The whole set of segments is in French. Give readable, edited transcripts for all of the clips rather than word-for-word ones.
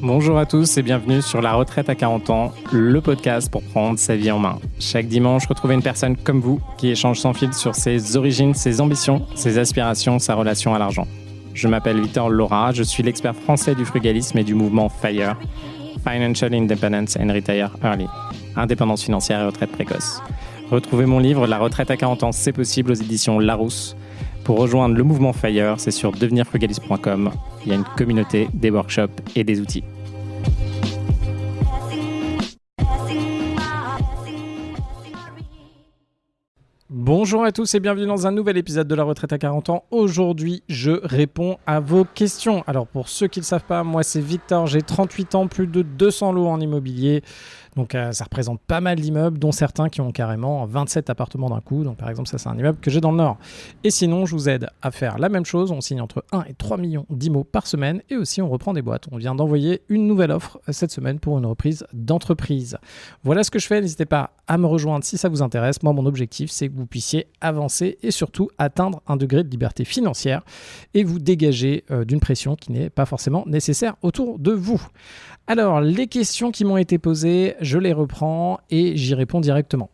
Bonjour à tous et bienvenue sur La Retraite à 40 ans, le podcast pour prendre sa vie en main. Chaque dimanche, retrouvez une personne comme vous qui échange sans fil sur ses origines, ses ambitions, ses aspirations, sa relation à l'argent. Je m'appelle Victor Laura, je suis l'expert français du frugalisme et du mouvement FIRE, Financial Independence and Retire Early, indépendance financière et retraite précoce. Retrouvez mon livre La Retraite à 40 ans, c'est possible aux éditions Larousse. Pour rejoindre le mouvement FIRE, c'est sur devenirfrugaliste.com. Il y a une communauté, des workshops et des outils. Bonjour à tous et bienvenue dans un nouvel épisode de La Retraite à 40 ans. Aujourd'hui, je réponds à vos questions. Alors pour ceux qui ne le savent pas, moi c'est Victor, j'ai 38 ans, plus de 200 lots en immobilier. Donc ça représente pas mal d'immeubles, dont certains qui ont carrément 27 appartements d'un coup. Donc par exemple, ça c'est un immeuble que j'ai dans le Nord. Et sinon, je vous aide à faire la même chose. On signe entre 1 et 3 millions d'IMO par semaine. Et aussi, on reprend des boîtes. On vient d'envoyer une nouvelle offre cette semaine pour une reprise d'entreprise. Voilà ce que je fais. N'hésitez pas à me rejoindre si ça vous intéresse. Moi, mon objectif, c'est que vous puissiez avancer et surtout atteindre un degré de liberté financière et vous dégager d'une pression qui n'est pas forcément nécessaire autour de vous. Alors, les questions qui m'ont été posées, je les reprends et j'y réponds directement.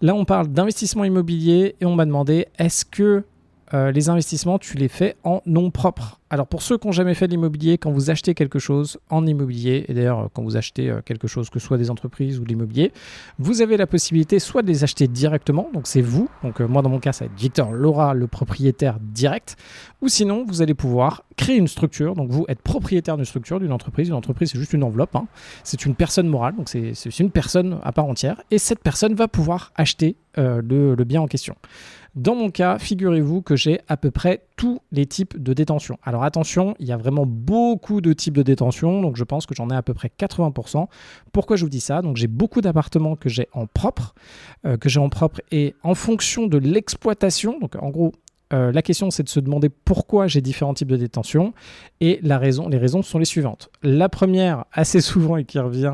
Là, on parle d'investissement immobilier et on m'a demandé est-ce que les investissements, tu les fais en nom propre? Alors, pour ceux qui n'ont jamais fait de l'immobilier, quand vous achetez quelque chose en immobilier, et d'ailleurs, quand vous achetez quelque chose, que ce soit des entreprises ou de l'immobilier, vous avez la possibilité soit de les acheter directement, donc c'est vous, donc moi dans mon cas, ça va être Victor Laura, le propriétaire direct, ou sinon, vous allez pouvoir créer une structure, donc vous êtes propriétaire d'une structure, d'une entreprise. Une entreprise, c'est juste une enveloppe, hein. C'est une personne morale, donc c'est une personne à part entière, et cette personne va pouvoir acheter le bien en question. Dans mon cas, figurez-vous que j'ai à peu près tous les types de détention. Alors attention, il y a vraiment beaucoup de types de détention, donc je pense que j'en ai à peu près 80%. Pourquoi je vous dis ça? Donc j'ai beaucoup d'appartements que j'ai en propre, et en fonction de l'exploitation, donc en gros, la question, c'est de se demander pourquoi j'ai différents types de détention et les raisons sont les suivantes. La première, assez souvent et qui revient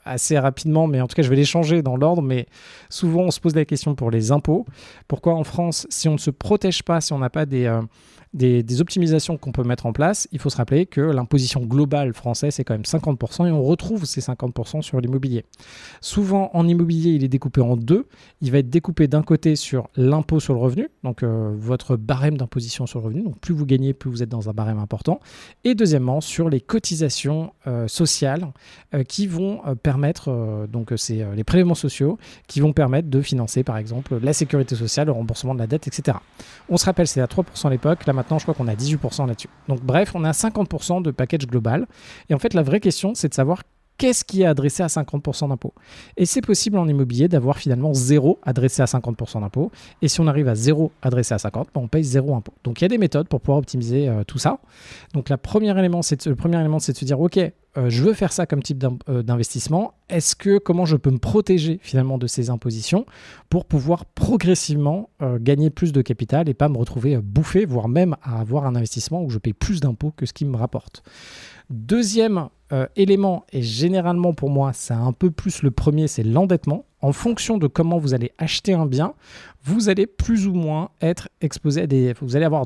assez rapidement, mais en tout cas, je vais les changer dans l'ordre, mais souvent, on se pose la question pour les impôts. Pourquoi en France, si on ne se protège pas, si on n'a pas des optimisations qu'on peut mettre en place, il faut se rappeler que l'imposition globale française, c'est quand même 50% et on retrouve ces 50% sur l'immobilier. Souvent, en immobilier, il est découpé en deux. Il va être découpé d'un côté sur l'impôt sur le revenu, donc votre barème d'imposition sur le revenu. Donc plus vous gagnez, plus vous êtes dans un barème important. Et deuxièmement, sur les cotisations sociales qui vont permettre, c'est les prélèvements sociaux qui vont permettre de financer, par exemple, la sécurité sociale, le remboursement de la dette, etc. On se rappelle, c'était à 3% à l'époque. Là, maintenant, je crois qu'on a 18% là-dessus. Donc bref, on a 50% de package global. Et en fait, la vraie question, c'est de savoir qu'est-ce qui est adressé à 50% d'impôts. Et c'est possible en immobilier d'avoir finalement 0 adressé à 50% d'impôts. Et si on arrive à 0 adressé à 50%, on paye 0 impôt. Donc il y a des méthodes pour pouvoir optimiser tout ça. Donc le premier élément, c'est de se dire, OK, je veux faire ça comme type d'investissement. Comment je peux me protéger finalement de ces impositions pour pouvoir progressivement gagner plus de capital et pas me retrouver bouffé, voire même à avoir un investissement où je paye plus d'impôts que ce qui me rapporte. Deuxième élément, et généralement pour moi, c'est un peu plus le premier, c'est l'endettement. En fonction de comment vous allez acheter un bien, vous allez plus ou moins être exposé à vous allez avoir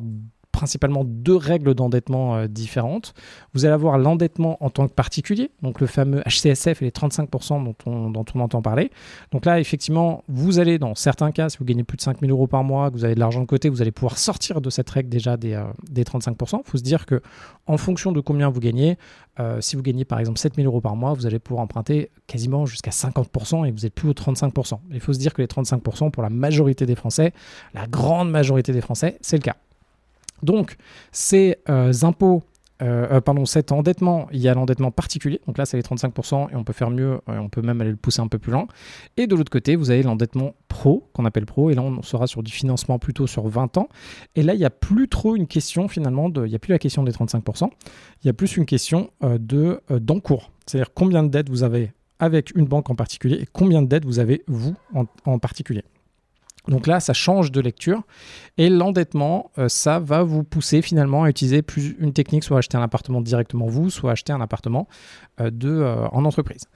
principalement deux règles d'endettement différentes. Vous allez avoir l'endettement en tant que particulier, donc le fameux HCSF et les 35% dont on entend parler. Donc là, effectivement, vous allez, dans certains cas, si vous gagnez plus de 5 000 euros par mois, que vous avez de l'argent de côté, vous allez pouvoir sortir de cette règle déjà des 35%. Il faut se dire qu'en fonction de combien vous gagnez, si vous gagnez par exemple 7 000 euros par mois, vous allez pouvoir emprunter quasiment jusqu'à 50% et vous n'êtes plus aux 35%. Il faut se dire que les 35%, pour la majorité des Français, la grande majorité des Français, c'est le cas. Donc, ces cet endettement, il y a l'endettement particulier, donc là c'est les 35% et on peut faire mieux, on peut même aller le pousser un peu plus loin. Et de l'autre côté, vous avez l'endettement pro, qu'on appelle pro, et là on sera sur du financement plutôt sur 20 ans. Et là, il n'y a plus trop une question finalement, il n'y a plus la question des 35%, il y a plus une question d'encours. C'est-à-dire combien de dettes vous avez avec une banque en particulier et combien de dettes vous avez vous en particulier. Donc là, ça change de lecture et l'endettement, ça va vous pousser finalement à utiliser plus une technique, soit acheter un appartement directement vous, soit acheter un appartement en entreprise.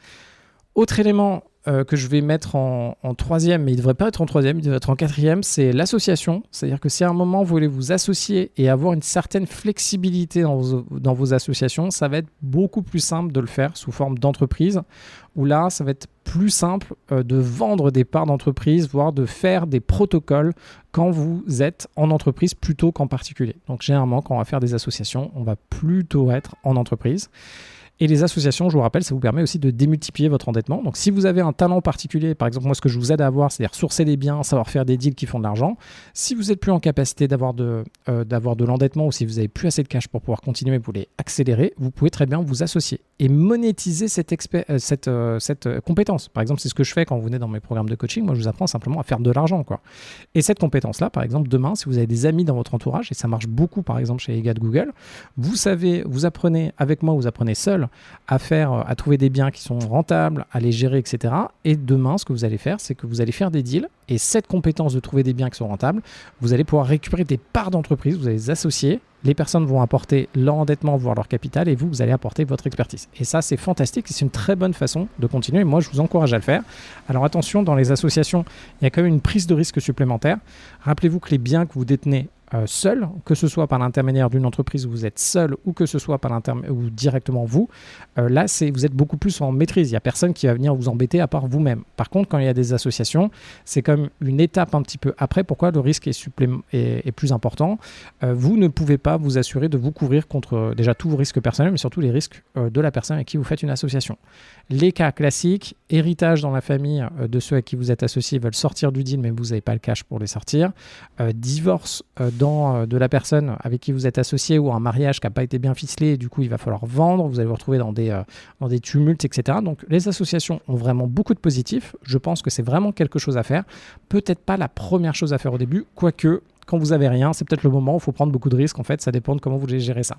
Autre élément que je vais mettre en troisième, mais il ne devrait pas être en troisième, il devrait être en quatrième, c'est l'association. C'est-à-dire que si à un moment vous voulez vous associer et avoir une certaine flexibilité dans vos associations, ça va être beaucoup plus simple de le faire sous forme d'entreprise, où là, ça va être plus simple de vendre des parts d'entreprise, voire de faire des protocoles quand vous êtes en entreprise plutôt qu'en particulier. Donc généralement, quand on va faire des associations, on va plutôt être en entreprise. Et les associations, je vous rappelle, ça vous permet aussi de démultiplier votre endettement. Donc si vous avez un talent particulier, par exemple moi ce que je vous aide à avoir, c'est-à-dire sourcer des biens, savoir faire des deals qui font de l'argent, si vous n'êtes plus en capacité d'avoir de l'endettement ou si vous n'avez plus assez de cash pour pouvoir continuer, vous voulez accélérer, vous pouvez très bien vous associer et monétiser cette compétence. Par exemple, c'est ce que je fais quand vous venez dans mes programmes de coaching. Moi, je vous apprends simplement à faire de l'argent, quoi. Et cette compétence-là, par exemple, demain, si vous avez des amis dans votre entourage, et ça marche beaucoup, par exemple, chez les gars de Google, vous apprenez avec moi, vous apprenez seul à trouver des biens qui sont rentables, à les gérer, etc. Et demain, ce que vous allez faire, c'est que vous allez faire des deals. Et cette compétence de trouver des biens qui sont rentables, vous allez pouvoir récupérer des parts d'entreprise, vous allez les associer. Les personnes vont apporter leur endettement, voire leur capital, et vous allez apporter votre expertise. Et ça, c'est fantastique, c'est une très bonne façon de continuer. Et moi, je vous encourage à le faire. Alors attention, dans les associations, il y a quand même une prise de risque supplémentaire. Rappelez-vous que les biens que vous détenez seul, que ce soit par l'intermédiaire d'une entreprise où vous êtes seul ou que ce soit ou directement vous, là vous êtes beaucoup plus en maîtrise. Il n'y a personne qui va venir vous embêter à part vous-même. Par contre, quand il y a des associations, c'est comme une étape un petit peu après. Pourquoi le risque est plus important? Vous ne pouvez pas vous assurer de vous couvrir contre déjà tous vos risques personnels, mais surtout les risques de la personne avec qui vous faites une association. Les cas classiques, héritage dans la famille de ceux avec qui vous êtes associés, veulent sortir du deal, mais vous n'avez pas le cash pour les sortir. Divorce de la personne avec qui vous êtes associé ou un mariage qui n'a pas été bien ficelé et du coup il va falloir vendre, vous allez vous retrouver dans des tumultes, etc. Donc les associations ont vraiment beaucoup de positifs. Je pense que c'est vraiment quelque chose à faire. Peut-être pas la première chose à faire au début, quoique quand vous n'avez rien, c'est peut-être le moment où il faut prendre beaucoup de risques. En fait, ça dépend de comment vous voulez gérer ça.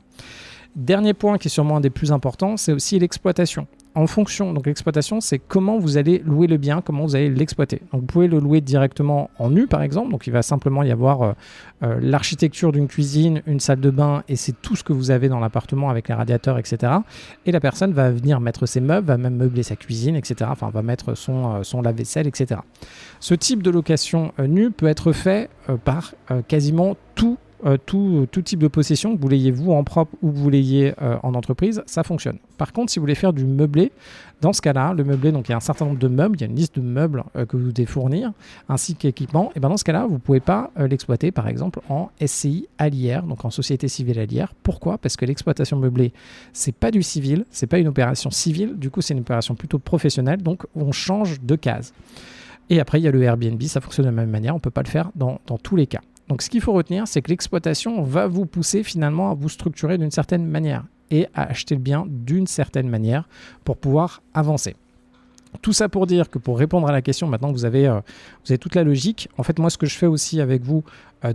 Dernier point qui est sûrement un des plus importants, c'est aussi l'exploitation. En fonction, donc l'exploitation, c'est comment vous allez louer le bien, comment vous allez l'exploiter. Donc vous pouvez le louer directement en nu, par exemple. Donc il va simplement y avoir l'architecture d'une cuisine, une salle de bain, et c'est tout ce que vous avez dans l'appartement avec les radiateurs, etc. Et la personne va venir mettre ses meubles, va même meubler sa cuisine, etc. Enfin, va mettre son lave-vaisselle, etc. Ce type de location nue peut être fait par quasiment tout type de possession, que vous l'ayez vous en propre ou que vous l'ayez en entreprise, ça fonctionne. Par contre, si vous voulez faire du meublé, dans ce cas-là, le meublé, donc il y a un certain nombre de meubles, il y a une liste de meubles que vous devez fournir, ainsi qu'équipements, et bien dans ce cas-là, vous ne pouvez pas l'exploiter, par exemple, en SCI à l'IR, donc en société civile à l'IR. Pourquoi? Parce que l'exploitation meublée, c'est pas du civil, c'est pas une opération civile, du coup c'est une opération plutôt professionnelle, donc on change de case. Et après, il y a le Airbnb, ça fonctionne de la même manière, on ne peut pas le faire dans tous les cas. Donc ce qu'il faut retenir, c'est que l'exploitation va vous pousser finalement à vous structurer d'une certaine manière et à acheter le bien d'une certaine manière pour pouvoir avancer. Tout ça pour dire que pour répondre à la question, maintenant que vous avez toute la logique, en fait moi ce que je fais aussi avec vous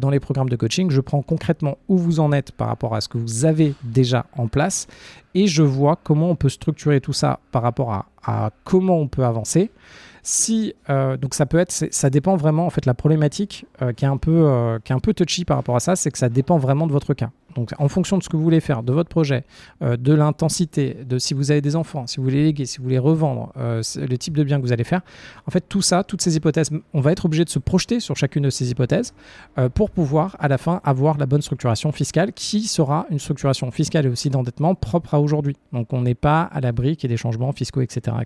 dans les programmes de coaching, je prends concrètement où vous en êtes par rapport à ce que vous avez déjà en place et je vois comment on peut structurer tout ça par rapport à comment on peut avancer. Donc ça dépend vraiment en fait la problématique qui est un peu touchy par rapport à ça, c'est que ça dépend vraiment de votre cas. Donc en fonction de ce que vous voulez faire, de votre projet, de l'intensité, de si vous avez des enfants, si vous voulez léguer, si vous voulez revendre, le type de bien que vous allez faire, en fait tout ça, toutes ces hypothèses, on va être obligé de se projeter sur chacune de ces hypothèses pour pouvoir à la fin avoir la bonne structuration fiscale qui sera une structuration fiscale et aussi d'endettement propre à aujourd'hui. Donc on n'est pas à l'abri qu'il y ait des changements fiscaux, etc.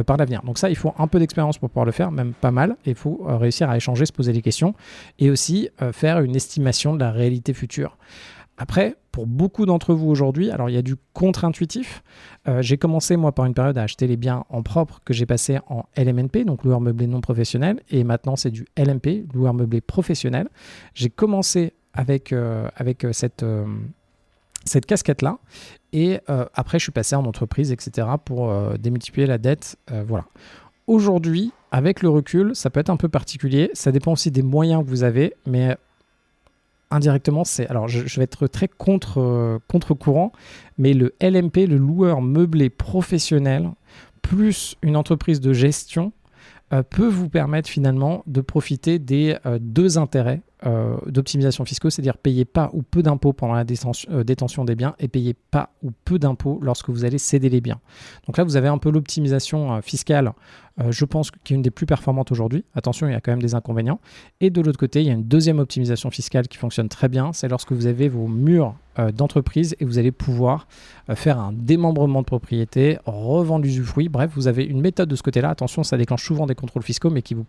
Par l'avenir. Donc ça, il faut un peu d'expérience pour pouvoir le faire, même pas mal, et il faut réussir à échanger, se poser des questions et aussi faire une estimation de la réalité future. Après, pour beaucoup d'entre vous aujourd'hui, alors il y a du contre-intuitif. J'ai commencé moi par une période à acheter les biens en propre que j'ai passé en LMNP, donc loueur meublé non professionnel, et maintenant c'est du LMP, loueur meublé professionnel. J'ai commencé avec cette casquette-là, et après je suis passé en entreprise, etc. pour démultiplier la dette, voilà. Aujourd'hui, avec le recul, ça peut être un peu particulier, ça dépend aussi des moyens que vous avez, mais indirectement, alors je vais être très contre-courant, mais le LMP, le loueur meublé professionnel, plus une entreprise de gestion, peut vous permettre finalement de profiter des deux intérêts d'optimisation fiscale, c'est-à-dire payer pas ou peu d'impôts pendant la détention des biens et payer pas ou peu d'impôts lorsque vous allez céder les biens. Donc là, vous avez un peu l'optimisation fiscale, je pense, qui est une des plus performantes aujourd'hui. Attention, il y a quand même des inconvénients. Et de l'autre côté, il y a une deuxième optimisation fiscale qui fonctionne très bien, c'est lorsque vous avez vos murs d'entreprise et vous allez pouvoir faire un démembrement de propriété, revendre l'usufruit. Bref, vous avez une méthode de ce côté-là. Attention, ça déclenche souvent des contrôles fiscaux, mais qui vont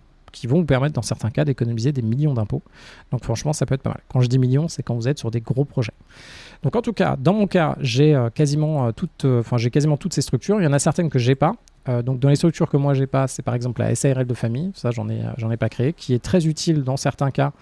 vous permettre, dans certains cas, d'économiser des millions d'impôts. Donc franchement, ça peut être pas mal. Quand je dis millions, c'est quand vous êtes sur des gros projets. Donc en tout cas, dans mon cas, j'ai quasiment toutes ces structures. Il y en a certaines que j'ai pas. Donc dans les structures que moi j'ai pas, c'est par exemple la SARL de famille, ça j'en ai pas créé, qui est très utile dans certains cas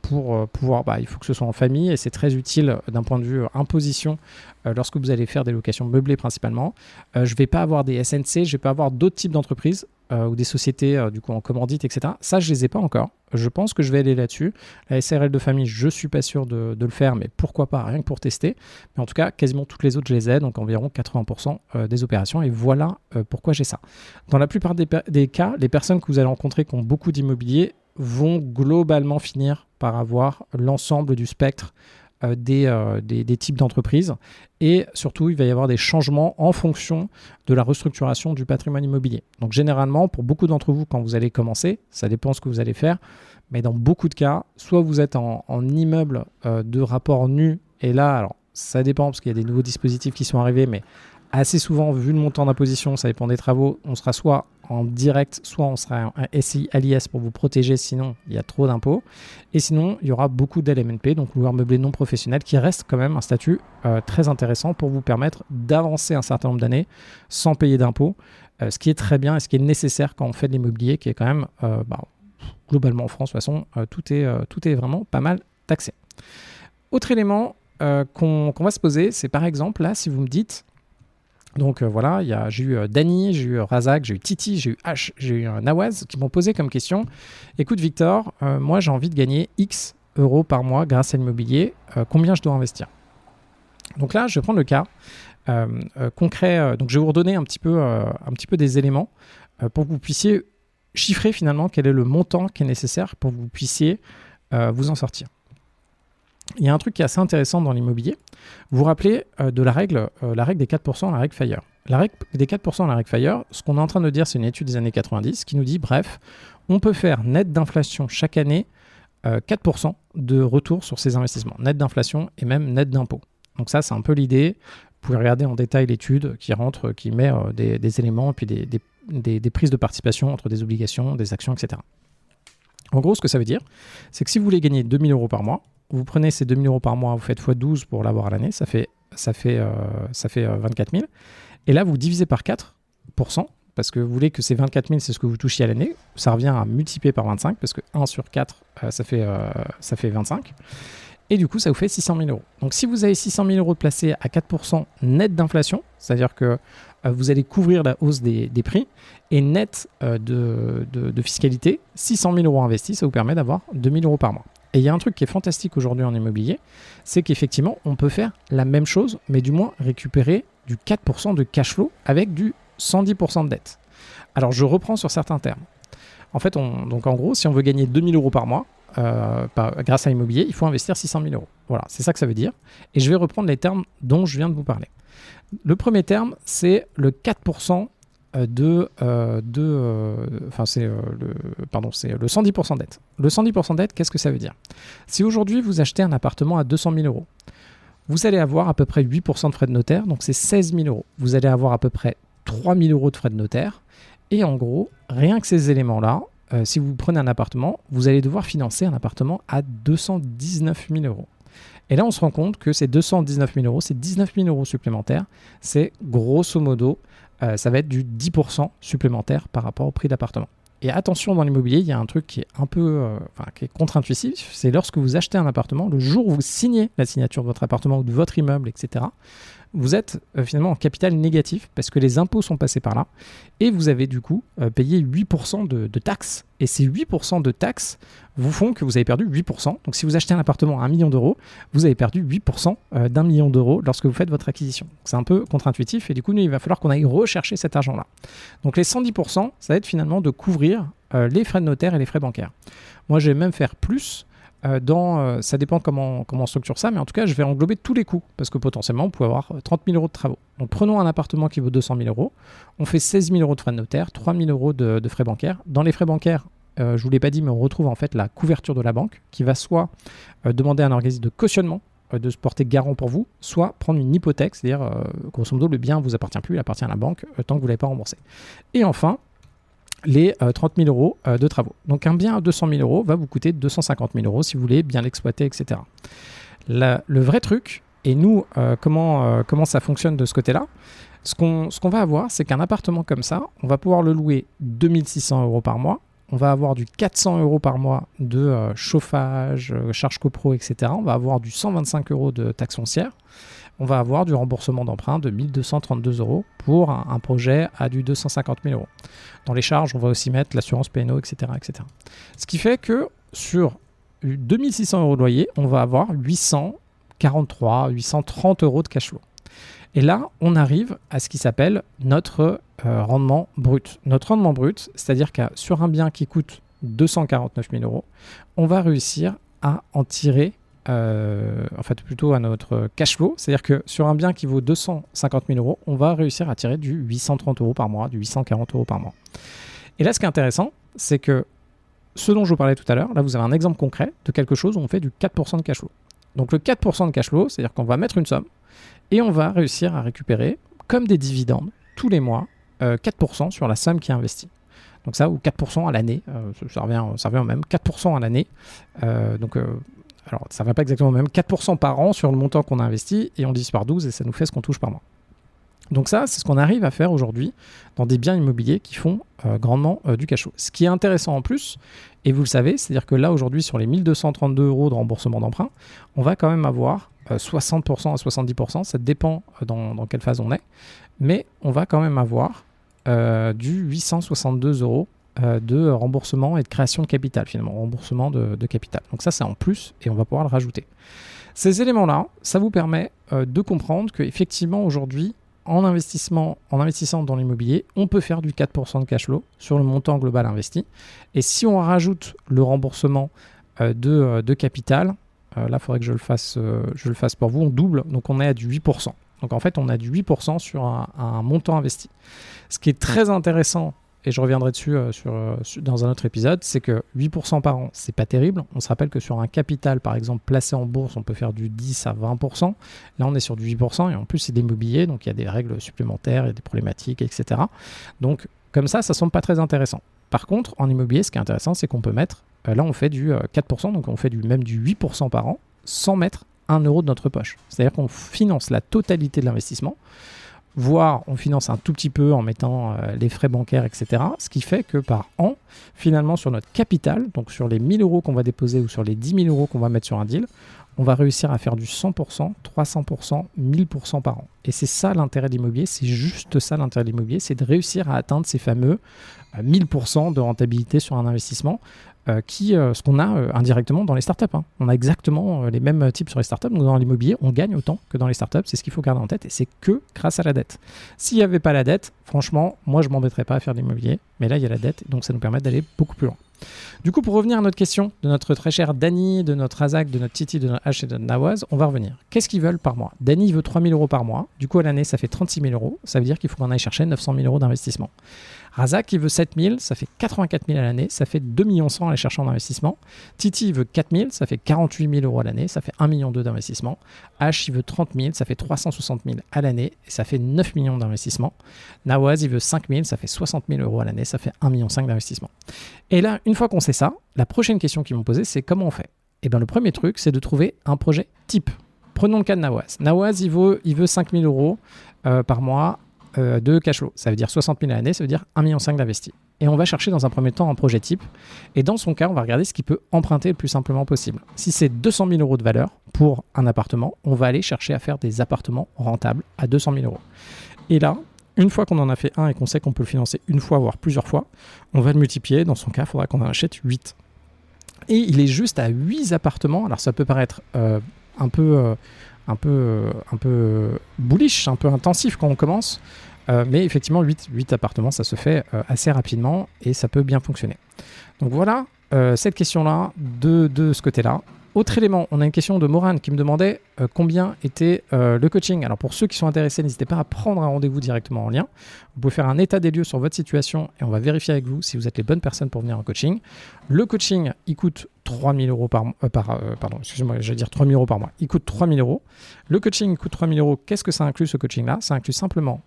pour pouvoir, il faut que ce soit en famille et c'est très utile d'un point de vue imposition lorsque vous allez faire des locations meublées principalement. Je vais pas avoir des SNC, je vais pas avoir d'autres types d'entreprises ou des sociétés du coup en commandite, etc. Ça je les ai pas encore. Je pense que je vais aller là-dessus. La SARL de famille, je suis pas sûr de le faire, mais pourquoi pas, rien que pour tester. Mais en tout cas, quasiment toutes les autres, je les ai, donc environ 80% des opérations. Et voilà pourquoi j'ai ça. Dans la plupart des cas, les personnes que vous allez rencontrer qui ont beaucoup d'immobilier vont globalement finir par avoir l'ensemble du spectre des types d'entreprises. Et surtout, il va y avoir des changements en fonction de la restructuration du patrimoine immobilier. Donc généralement, pour beaucoup d'entre vous, quand vous allez commencer, ça dépend ce que vous allez faire, mais dans beaucoup de cas, soit vous êtes en immeuble de rapport nu, et là, alors ça dépend parce qu'il y a des nouveaux dispositifs qui sont arrivés, mais assez souvent, vu le montant d'imposition, ça dépend des travaux, on sera soit en direct, soit on sera un SI à l'IS pour vous protéger, sinon il y a trop d'impôts. Et sinon, il y aura beaucoup d'LMNP, donc loueur meublé non professionnel, qui reste quand même un statut très intéressant pour vous permettre d'avancer un certain nombre d'années sans payer d'impôts, ce qui est très bien et ce qui est nécessaire quand on fait de l'immobilier, qui est quand même, globalement en France, de toute façon, tout est vraiment pas mal taxé. Autre élément qu'on va se poser, c'est par exemple, là, si vous me dites, donc voilà, j'ai eu Dany, j'ai eu Razak, j'ai eu Titi, j'ai eu H, j'ai eu Nawaz qui m'ont posé comme question, écoute Victor, moi j'ai envie de gagner X euros par mois grâce à l'immobilier, combien je dois investir? Donc là, je vais prendre le cas concret, donc je vais vous redonner un petit peu des éléments pour que vous puissiez chiffrer finalement quel est le montant qui est nécessaire pour que vous puissiez vous en sortir. Il y a un truc qui est assez intéressant dans l'immobilier. Vous vous rappelez de la règle des 4%, la règle Fire. La règle des 4%, la règle Fire, ce qu'on est en train de dire, c'est une étude des années 90 qui nous dit, bref, on peut faire net d'inflation chaque année 4% de retour sur ses investissements. Net d'inflation et même net d'impôt. Donc ça, c'est un peu l'idée. Vous pouvez regarder en détail l'étude qui met des éléments et puis des prises de participation entre des obligations, des actions, etc. En gros, ce que ça veut dire, c'est que si vous voulez gagner 2 000 euros par mois, vous prenez ces 2 000 euros par mois, vous faites x12 pour l'avoir à l'année, ça fait 24 000. Et là, vous divisez par 4%, parce que vous voulez que ces 24 000, c'est ce que vous touchiez à l'année. Ça revient à multiplier par 25, parce que 1 sur 4, ça fait 25. Et du coup, ça vous fait 600 000 euros. Donc, si vous avez 600 000 euros placés à 4% net d'inflation, c'est-à-dire que vous allez couvrir la hausse des prix, et net de fiscalité, 600 000 euros investis, ça vous permet d'avoir 2 000 euros par mois. Et il y a un truc qui est fantastique aujourd'hui en immobilier, c'est qu'effectivement, on peut faire la même chose, mais du moins récupérer du 4% de cash flow avec du 110% de dette. Alors, je reprends sur certains termes. En fait, donc en gros, si on veut gagner 2 000 euros par mois, grâce à l'immobilier, il faut investir 600 000 euros. Voilà, c'est ça que ça veut dire. Et je vais reprendre les termes dont je viens de vous parler. Le premier terme, c'est le 4% c'est le 110% de dette. Le 110% de dette, qu'est-ce que ça veut dire? Si aujourd'hui, vous achetez un appartement à 200 000 euros, vous allez avoir à peu près 8% de frais de notaire, donc c'est 16 000 euros. Vous allez avoir à peu près 3 000 euros de frais de notaire. Et en gros, rien que ces éléments-là, si vous prenez un appartement, vous allez devoir financer un appartement à 219 000 euros. Et là, on se rend compte que ces 219 000 euros, c'est 19 000 euros supplémentaires. C'est grosso modo, ça va être du 10% supplémentaire par rapport au prix d'appartement. Et attention, dans l'immobilier, il y a un truc qui est un peu qui est contre-intuitif. C'est lorsque vous achetez un appartement, le jour où vous signez la signature de votre appartement ou de votre immeuble, etc., vous êtes finalement en capital négatif parce que les impôts sont passés par là et vous avez du coup payé 8% de taxes. Et ces 8% de taxes vous font que vous avez perdu 8%. Donc si vous achetez un appartement à 1 million d'euros, vous avez perdu 8% d'1 million d'euros lorsque vous faites votre acquisition. C'est un peu contre-intuitif et du coup, il va falloir qu'on aille rechercher cet argent-là. Donc les 110%, ça va être finalement de couvrir les frais de notaire et les frais bancaires. Moi, je vais même faire plus. ça dépend comment on structure ça, mais en tout cas, je vais englober tous les coûts, parce que potentiellement, on peut avoir 30 000 euros de travaux. Donc, prenons un appartement qui vaut 200 000 euros, on fait 16 000 euros de frais de notaire, 3 000 euros de frais bancaires. Dans les frais bancaires, je ne vous l'ai pas dit, mais on retrouve en fait la couverture de la banque, qui va soit demander à un organisme de cautionnement, de se porter garant pour vous, soit prendre une hypothèque, c'est-à-dire, grosso modo, le bien ne vous appartient plus, il appartient à la banque, tant que vous ne l'avez pas remboursé. Et enfin, les 30 000 euros de travaux. Donc un bien à 200 000 euros va vous coûter 250 000 euros si vous voulez bien l'exploiter, etc. Le vrai truc, et nous, comment ça fonctionne de ce côté-là, ce qu'on va avoir, c'est qu'un appartement comme ça, on va pouvoir le louer 2 600 euros par mois, on va avoir du 400 euros par mois de chauffage, charges copro, etc. On va avoir du 125 euros de taxes foncières. On va avoir du remboursement d'emprunt de 1 232 euros pour un projet à du 250 000 euros. Dans les charges, on va aussi mettre l'assurance P&O, etc., etc. Ce qui fait que sur 2 600 euros de loyer, on va avoir 843, 830 euros de cash flow. Et là, on arrive à ce qui s'appelle notre rendement brut. Notre rendement brut, c'est-à-dire que sur un bien qui coûte 249 000 euros, on va réussir à en tirer plutôt à notre cash flow, c'est-à-dire que sur un bien qui vaut 250 000 euros, on va réussir à tirer du 830 euros par mois, du 840 euros par mois. Et là, ce qui est intéressant, c'est que ce dont je vous parlais tout à l'heure, là, vous avez un exemple concret de quelque chose où on fait du 4% de cash flow. Donc le 4% de cash flow, c'est-à-dire qu'on va mettre une somme et on va réussir à récupérer, comme des dividendes, tous les mois, 4% sur la somme qui est investie. Donc ça, ou 4% à l'année, ça revient au même, 4% à l'année. Alors, ça ne va pas exactement même 4% par an sur le montant qu'on a investi et on divise par 12 et ça nous fait ce qu'on touche par mois. Donc ça, c'est ce qu'on arrive à faire aujourd'hui dans des biens immobiliers qui font grandement du cash flow. Ce qui est intéressant en plus, et vous le savez, c'est-à-dire que là aujourd'hui sur les 1 232 euros de remboursement d'emprunt, on va quand même avoir 60% à 70%, ça dépend dans quelle phase on est, mais on va quand même avoir du 862 euros de remboursement et de création de capital, finalement, remboursement de capital. Donc ça, c'est en plus et on va pouvoir le rajouter. Ces éléments-là, ça vous permet de comprendre qu'effectivement, aujourd'hui, en investissant dans l'immobilier, on peut faire du 4% de cash flow sur le montant global investi. Et si on rajoute le remboursement de capital, là, il faudrait que je le fasse pour vous, on double, donc on est à du 8%. Donc en fait, on a du 8% sur un montant investi. Ce qui est très intéressant, et je reviendrai dessus dans un autre épisode, c'est que 8% par an, c'est pas terrible. On se rappelle que sur un capital, par exemple, placé en bourse, on peut faire du 10 à 20%. Là, on est sur du 8%, et en plus, c'est de l'immobilier, donc il y a des règles supplémentaires, il y a des problématiques, etc. Donc, comme ça semble pas très intéressant. Par contre, en immobilier, ce qui est intéressant, c'est qu'on peut mettre, là, on fait du 4%, donc on fait même du 8% par an, sans mettre 1 euro de notre poche. C'est-à-dire qu'on finance la totalité de l'investissement, voire on finance un tout petit peu en mettant les frais bancaires, etc. Ce qui fait que par an, finalement, sur notre capital, donc sur les 1 000 euros qu'on va déposer ou sur les 10 000 euros qu'on va mettre sur un deal, on va réussir à faire du 100%, 300%, 1000% par an. Et c'est ça l'intérêt de l'immobilier, c'est juste ça l'intérêt de l'immobilier, c'est de réussir à atteindre ces fameux 1000% de rentabilité sur un investissement, ce qu'on a indirectement dans les startups. Hein. On a exactement les mêmes types sur les startups. Donc dans l'immobilier, on gagne autant que dans les startups. C'est ce qu'il faut garder en tête et c'est que grâce à la dette. S'il n'y avait pas la dette, franchement, moi je ne m'embêterais pas à faire de l'immobilier. Mais là, il y a la dette, donc ça nous permet d'aller beaucoup plus loin. Du coup, pour revenir à notre question de notre très cher Dany, de notre Razak, de notre Titi, de notre H et de notre Nawaz, on va revenir. Qu'est-ce qu'ils veulent par mois? Dany veut 3 000 euros par mois. Du coup, à l'année, ça fait 36 000 euros. Ça veut dire qu'il faut qu'on aille chercher 900 000 euros d'investissement. Razak, il veut 7 000, ça fait 84 000 à l'année, ça fait 2 100 000 à aller chercher en investissement. Titi, il veut 4 000, ça fait 48 000 euros à l'année, ça fait 1,2 million d'investissement. H, il veut 30 000, ça fait 360 000 à l'année, et ça fait 9 millions d'investissement. Nawaz, il veut 5 000, ça fait 60 000 euros à l'année, ça fait 1,5 million d'investissement. Et là, une fois qu'on sait ça, la prochaine question qu'ils m'ont posée, c'est comment on fait? Et bien, le premier truc, c'est de trouver un projet type. Prenons le cas de Nawaz. Nawaz, il veut 5 000 euros par mois de cash flow. Ça veut dire 60 000 à l'année, ça veut dire 1,5 million d'investis. Et on va chercher dans un premier temps un projet type. Et dans son cas, on va regarder ce qu'il peut emprunter le plus simplement possible. Si c'est 200 000 euros de valeur pour un appartement, on va aller chercher à faire des appartements rentables à 200 000 euros. Et là, une fois qu'on en a fait un et qu'on sait qu'on peut le financer une fois, voire plusieurs fois, on va le multiplier. Dans son cas, il faudra qu'on en achète 8. Et il est juste à 8 appartements. Alors ça peut paraître un peu bullish, un peu intensif quand on commence. Mais effectivement, 8 appartements, ça se fait assez rapidement et ça peut bien fonctionner. Donc voilà cette question-là de ce côté-là. Autre élément, on a une question de Morane qui me demandait combien était le coaching. Alors pour ceux qui sont intéressés, n'hésitez pas à prendre un rendez-vous directement en lien. Vous pouvez faire un état des lieux sur votre situation et on va vérifier avec vous si vous êtes les bonnes personnes pour venir en coaching. Le coaching, il coûte 3 000 euros par mois. Excusez-moi, je vais dire 3 000 euros par mois. Il coûte 3 000 euros. Le coaching coûte 3 000 euros. Qu'est-ce que ça inclut ce coaching-là? Ça inclut simplement,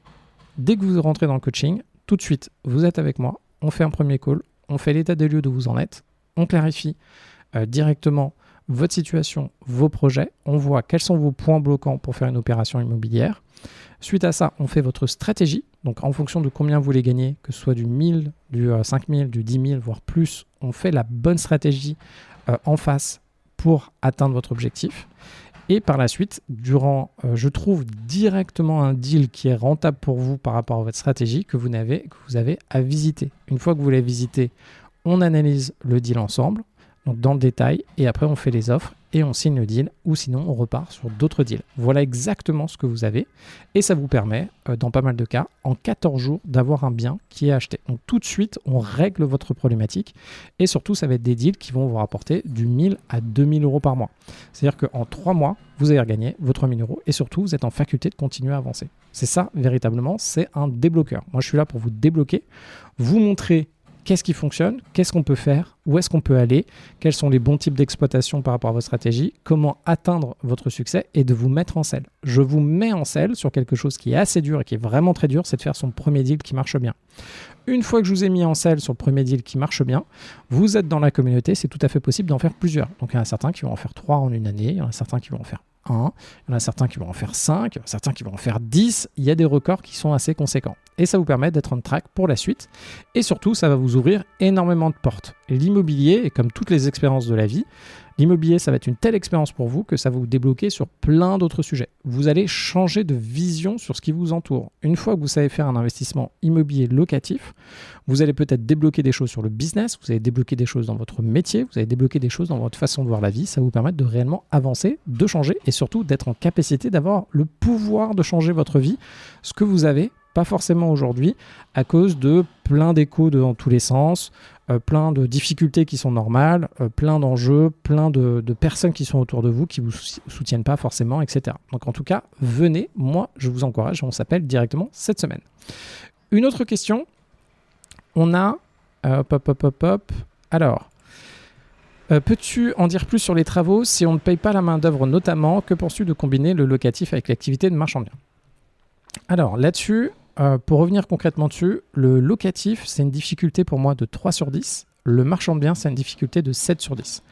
dès que vous rentrez dans le coaching, tout de suite, vous êtes avec moi, on fait un premier call, on fait l'état des lieux d'où vous en êtes, on clarifie directement votre situation, vos projets, on voit quels sont vos points bloquants pour faire une opération immobilière. Suite à ça, on fait votre stratégie, donc en fonction de combien vous voulez gagner, que ce soit du 1000, du 5000, du 10 000, voire plus, on fait la bonne stratégie en face pour atteindre votre objectif. Et par la suite, je trouve directement un deal qui est rentable pour vous par rapport à votre stratégie que vous avez à visiter. Une fois que vous l'avez visité, on analyse le deal ensemble, donc dans le détail, et après on fait les offres et on signe le deal, ou sinon on repart sur d'autres deals. Voilà exactement ce que vous avez, et ça vous permet, dans pas mal de cas, en 14 jours, d'avoir un bien qui est acheté. Donc tout de suite, on règle votre problématique, et surtout, ça va être des deals qui vont vous rapporter du 1000 à 2000 euros par mois. C'est-à-dire qu'en 3 mois, vous avez regagné vos 3000 euros, et surtout, vous êtes en faculté de continuer à avancer. C'est ça, véritablement, c'est un débloqueur. Moi, je suis là pour vous débloquer, vous montrer qu'est-ce qui fonctionne, qu'est-ce qu'on peut faire, où est-ce qu'on peut aller, quels sont les bons types d'exploitation par rapport à votre stratégie, comment atteindre votre succès et de vous mettre en selle. Je vous mets en selle sur quelque chose qui est assez dur et qui est vraiment très dur, c'est de faire son premier deal qui marche bien. Une fois que je vous ai mis en selle sur le premier deal qui marche bien, vous êtes dans la communauté, c'est tout à fait possible d'en faire plusieurs. Donc il y en a certains qui vont en faire 3 en une année, il y en a certains qui vont en faire 1, il y en a certains qui vont en faire 5, il y en a certains qui vont en faire 10. Il y a des records qui sont assez conséquents. Et ça vous permet d'être on track pour la suite. Et surtout, ça va vous ouvrir énormément de portes. L'immobilier, et comme toutes les expériences de la vie, l'immobilier, ça va être une telle expérience pour vous que ça va vous débloquer sur plein d'autres sujets. Vous allez changer de vision sur ce qui vous entoure. Une fois que vous savez faire un investissement immobilier locatif, vous allez peut-être débloquer des choses sur le business, vous allez débloquer des choses dans votre métier, vous allez débloquer des choses dans votre façon de voir la vie. Ça va vous permettre de réellement avancer, de changer et surtout d'être en capacité d'avoir le pouvoir de changer votre vie, ce que vous avez pas forcément aujourd'hui à cause de plein d'échos dans tous les sens, plein de difficultés qui sont normales, plein d'enjeux, plein de personnes qui sont autour de vous qui ne vous soutiennent pas forcément, etc. Donc en tout cas, venez, moi je vous encourage, on s'appelle directement cette semaine. Une autre question, on a... Alors, peux-tu en dire plus sur les travaux si on ne paye pas la main-d'œuvre notamment? Que penses-tu de combiner le locatif avec l'activité de marchand de biens? Alors là-dessus, pour revenir concrètement dessus, le locatif, c'est une difficulté pour moi de 3 sur 10. Le marchand de biens, c'est une difficulté de 7 sur 10.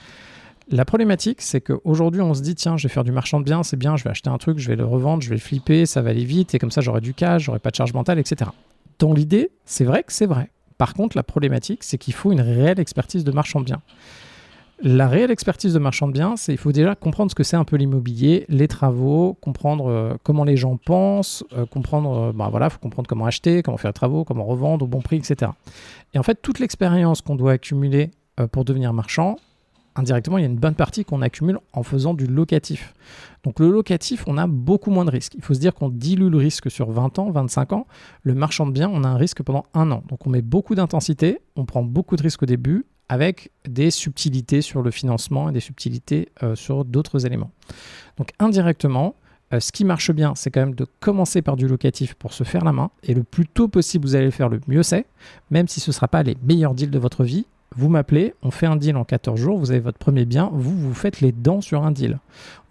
La problématique, c'est qu'aujourd'hui, on se dit, tiens, je vais faire du marchand de biens, c'est bien, je vais acheter un truc, je vais le revendre, je vais le flipper, ça va aller vite, et comme ça, j'aurai du cash, j'aurai pas de charge mentale, etc. Dans l'idée, c'est vrai que c'est vrai. Par contre, la problématique, c'est qu'il faut une réelle expertise de marchand de biens. La réelle expertise de marchand de biens, c'est qu'il faut déjà comprendre ce que c'est un peu l'immobilier, les travaux, comprendre comment les gens pensent, faut comprendre comment acheter, comment faire les travaux, comment revendre au bon prix, etc. Et en fait, toute l'expérience qu'on doit accumuler pour devenir marchand, indirectement, il y a une bonne partie qu'on accumule en faisant du locatif. Donc le locatif, on a beaucoup moins de risques. Il faut se dire qu'on dilue le risque sur 20 ans, 25 ans. Le marchand de biens, on a un risque pendant 1 an. Donc on met beaucoup d'intensité, on prend beaucoup de risques au début, avec des subtilités sur le financement et des subtilités sur d'autres éléments. Donc indirectement, ce qui marche bien, c'est quand même de commencer par du locatif pour se faire la main. Et le plus tôt possible, vous allez le faire, le mieux c'est. Même si ce ne sera pas les meilleurs deals de votre vie, vous m'appelez, on fait un deal en 14 jours, vous avez votre premier bien, vous faites les dents sur un deal.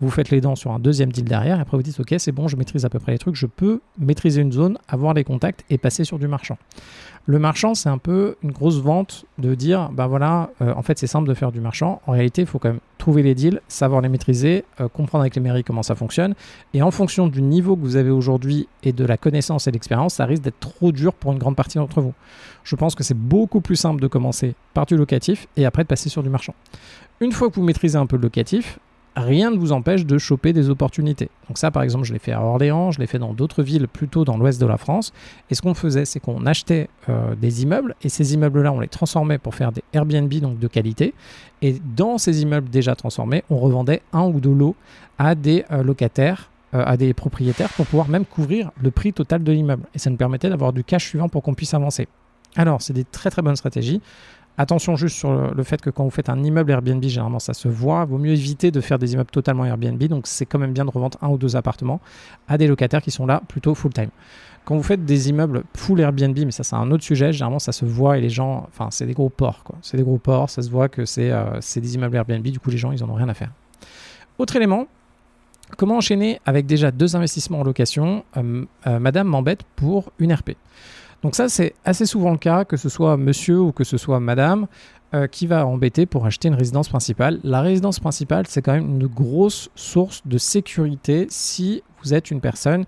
Vous faites les dents sur un deuxième deal derrière, et après vous dites, ok, c'est bon, je maîtrise à peu près les trucs, je peux maîtriser une zone, avoir les contacts et passer sur du marchand. Le marchand, c'est un peu une grosse vente de dire, en fait, c'est simple de faire du marchand. En réalité, il faut quand même trouver les deals, savoir les maîtriser, comprendre avec les mairies comment ça fonctionne. Et en fonction du niveau que vous avez aujourd'hui et de la connaissance et de l'expérience, ça risque d'être trop dur pour une grande partie d'entre vous. Je pense que c'est beaucoup plus simple de commencer par du locatif et après de passer sur du marchand. Une fois que vous maîtrisez un peu le locatif, rien ne vous empêche de choper des opportunités. Donc ça, par exemple, je l'ai fait à Orléans, je l'ai fait dans d'autres villes, plutôt dans l'ouest de la France. Et ce qu'on faisait, c'est qu'on achetait des immeubles, et ces immeubles-là, on les transformait pour faire des Airbnb, donc de qualité. Et dans ces immeubles déjà transformés, on revendait 1 ou 2 lots à des locataires, à des propriétaires, pour pouvoir même couvrir le prix total de l'immeuble. Et ça nous permettait d'avoir du cash suivant pour qu'on puisse avancer. Alors, c'est des très très bonnes stratégies. Attention juste sur le fait que quand vous faites un immeuble Airbnb, généralement ça se voit. Il vaut mieux éviter de faire des immeubles totalement Airbnb. Donc c'est quand même bien de revendre 1 ou 2 appartements à des locataires qui sont là plutôt full-time. Quand vous faites des immeubles full Airbnb, mais ça c'est un autre sujet, généralement ça se voit et les gens, enfin c'est des gros porcs quoi. C'est des gros porcs, ça se voit que c'est des immeubles Airbnb, du coup les gens ils en ont rien à faire. Autre élément, comment enchaîner avec déjà 2 investissements en location madame m'embête pour une RP. Donc ça, c'est assez souvent le cas, que ce soit monsieur ou que ce soit madame, qui va embêter pour acheter une résidence principale. La résidence principale, c'est quand même une grosse source de sécurité si vous êtes une personne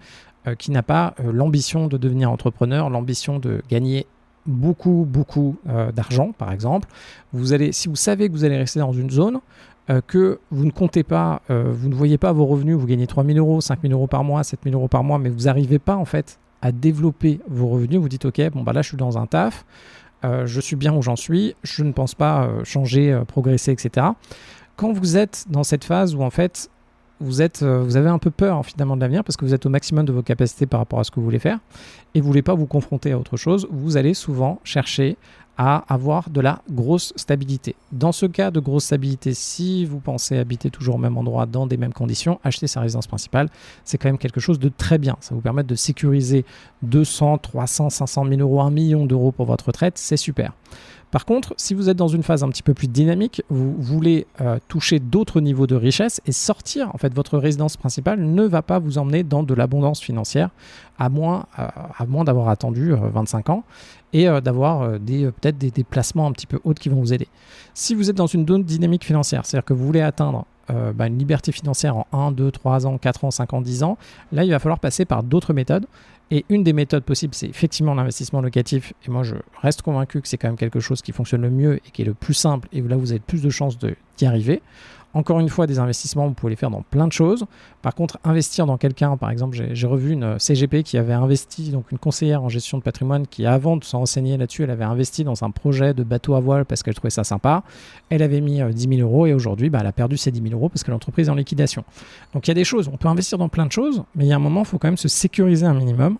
qui n'a pas l'ambition de devenir entrepreneur, l'ambition de gagner beaucoup d'argent, par exemple. Si vous savez que vous allez rester dans une zone, que vous ne comptez pas, vous ne voyez pas vos revenus, vous gagnez 3 000 euros, 5 000 euros par mois, 7 000 euros par mois, mais vous n'arrivez pas en fait à développer vos revenus, vous dites ok, bon bah là je suis dans un taf, je suis bien où j'en suis, je ne pense pas changer, progresser, etc. Quand vous êtes dans cette phase où en fait vous avez un peu peur finalement de l'avenir parce que vous êtes au maximum de vos capacités par rapport à ce que vous voulez faire et vous voulez pas vous confronter à autre chose, vous allez souvent chercher à avoir de la grosse stabilité. Dans ce cas de grosse stabilité, si vous pensez habiter toujours au même endroit, dans des mêmes conditions, acheter sa résidence principale, c'est quand même quelque chose de très bien. Ça vous permet de sécuriser 200, 300, 500 000 euros, 1 million d'euros pour votre retraite, c'est super. Par contre, si vous êtes dans une phase un petit peu plus dynamique, vous voulez toucher d'autres niveaux de richesse et sortir, en fait, votre résidence principale ne va pas vous emmener dans de l'abondance financière, à moins d'avoir attendu 25 ans et d'avoir peut-être des placements un petit peu hauts qui vont vous aider. Si vous êtes dans une dynamique financière, c'est-à-dire que vous voulez atteindre une liberté financière en 1, 2, 3 ans, 4 ans, 5 ans, 10 ans, là, il va falloir passer par d'autres méthodes. Et une des méthodes possibles, c'est effectivement l'investissement locatif. Et moi, je reste convaincu que c'est quand même quelque chose qui fonctionne le mieux et qui est le plus simple. Et là, vous avez le plus de chances d'y arriver. Encore une fois, des investissements, vous pouvez les faire dans plein de choses. Par contre, investir dans quelqu'un, par exemple, j'ai revu une CGP qui avait investi, donc une conseillère en gestion de patrimoine qui, avant de s'en renseigner là-dessus, elle avait investi dans un projet de bateau à voile parce qu'elle trouvait ça sympa. Elle avait mis 10 000 euros et aujourd'hui, elle a perdu ses 10 000 euros parce que l'entreprise est en liquidation. Donc, il y a des choses, on peut investir dans plein de choses, mais il y a un moment, il faut quand même se sécuriser un minimum.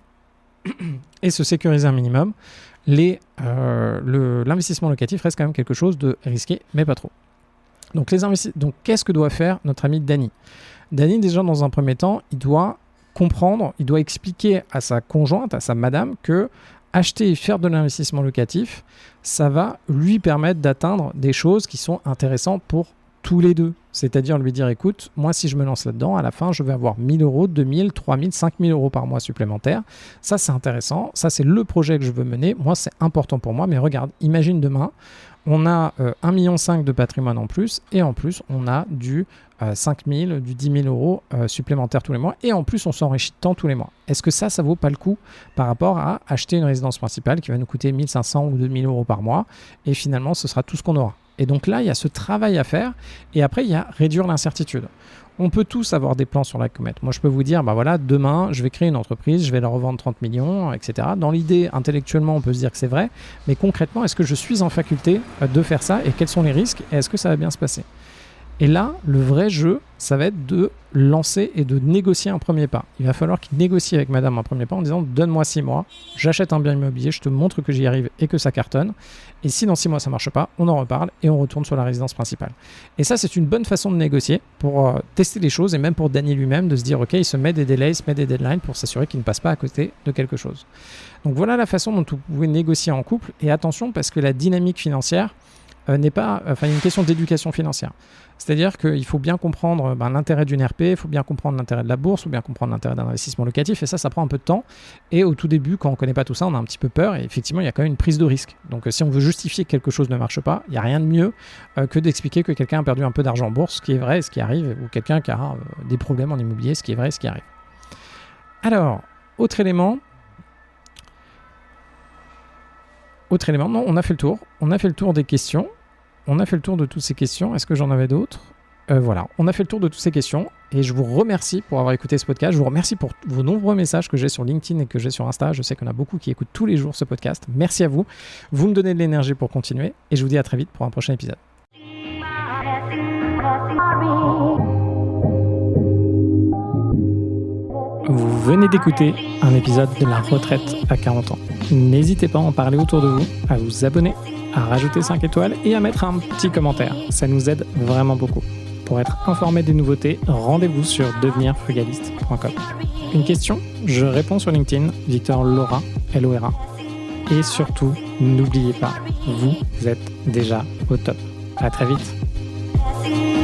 Et se sécuriser un minimum, l'investissement locatif reste quand même quelque chose de risqué, mais pas trop. Donc, qu'est-ce que doit faire notre ami Dany ? Dany, déjà, dans un premier temps, il doit comprendre, il doit expliquer à sa conjointe, à sa madame, que acheter et faire de l'investissement locatif, ça va lui permettre d'atteindre des choses qui sont intéressantes pour tous les deux. C'est-à-dire lui dire, écoute, moi, si je me lance là-dedans, à la fin, je vais avoir 1 000 euros, 2 000, 3 000, 5 000 euros par mois supplémentaires. Ça, c'est intéressant. Ça, c'est le projet que je veux mener. Moi, c'est important pour moi. Mais regarde, imagine demain, on a 1,5 million de patrimoine en plus. Et en plus, on a du 5 000, du 10 000 euros supplémentaires tous les mois. Et en plus, on s'enrichit tant tous les mois. Est-ce que ça vaut pas le coup par rapport à acheter une résidence principale qui va nous coûter 1 500 ou 2 000 euros par mois? Et finalement, ce sera tout ce qu'on aura. Et donc là, il y a ce travail à faire. Et après, il y a réduire l'incertitude. On peut tous avoir des plans sur la comète. Moi, je peux vous dire, voilà, demain, je vais créer une entreprise, je vais la revendre 30 millions, etc. Dans l'idée, intellectuellement, on peut se dire que c'est vrai. Mais concrètement, est-ce que je suis en faculté de faire ça? Et quels sont les risques? Et est-ce que ça va bien se passer? Et là, le vrai jeu, ça va être de lancer et de négocier un premier pas. Il va falloir qu'il négocie avec madame un premier pas en disant « Donne-moi 6 mois, j'achète un bien immobilier, je te montre que j'y arrive et que ça cartonne. Et si dans 6 mois ça ne marche pas, on en reparle et on retourne sur la résidence principale. » Et ça, c'est une bonne façon de négocier pour tester les choses et même pour Dany lui-même de se dire « Ok, il se met des délais, il se met des deadlines pour s'assurer qu'il ne passe pas à côté de quelque chose. » Donc voilà la façon dont vous pouvez négocier en couple. Et attention, parce que la dynamique financière n'est pas... Enfin, il y a une question d'éducation financière. C'est-à-dire qu'il faut bien comprendre l'intérêt d'une RP, il faut bien comprendre l'intérêt de la bourse, il faut bien comprendre l'intérêt d'un investissement locatif, et ça prend un peu de temps. Et au tout début, quand on ne connaît pas tout ça, on a un petit peu peur, et effectivement, il y a quand même une prise de risque. Donc si on veut justifier que quelque chose ne marche pas, il n'y a rien de mieux que d'expliquer que quelqu'un a perdu un peu d'argent en bourse, ce qui est vrai, ce qui arrive, ou quelqu'un qui a des problèmes en immobilier, ce qui est vrai, ce qui arrive. Alors, autre élément, non, on a fait le tour. On a fait le tour des questions. On a fait le tour de toutes ces questions. Est-ce que j'en avais d'autres ? Voilà, on a fait le tour de toutes ces questions et je vous remercie pour avoir écouté ce podcast. Je vous remercie pour vos nombreux messages que j'ai sur LinkedIn et que j'ai sur Insta. Je sais qu'il y en a beaucoup qui écoutent tous les jours ce podcast. Merci à vous. Vous me donnez de l'énergie pour continuer et je vous dis à très vite pour un prochain épisode. Vous venez d'écouter un épisode de La Retraite à 40 ans. N'hésitez pas à en parler autour de vous, à vous abonner, à rajouter 5 étoiles et à mettre un petit commentaire. Ça nous aide vraiment beaucoup. Pour être informé des nouveautés, rendez-vous sur devenirfrugaliste.com. Une question? Je réponds sur LinkedIn, Victor Lora, L-O-R-A. Et surtout, n'oubliez pas, vous êtes déjà au top. À très vite.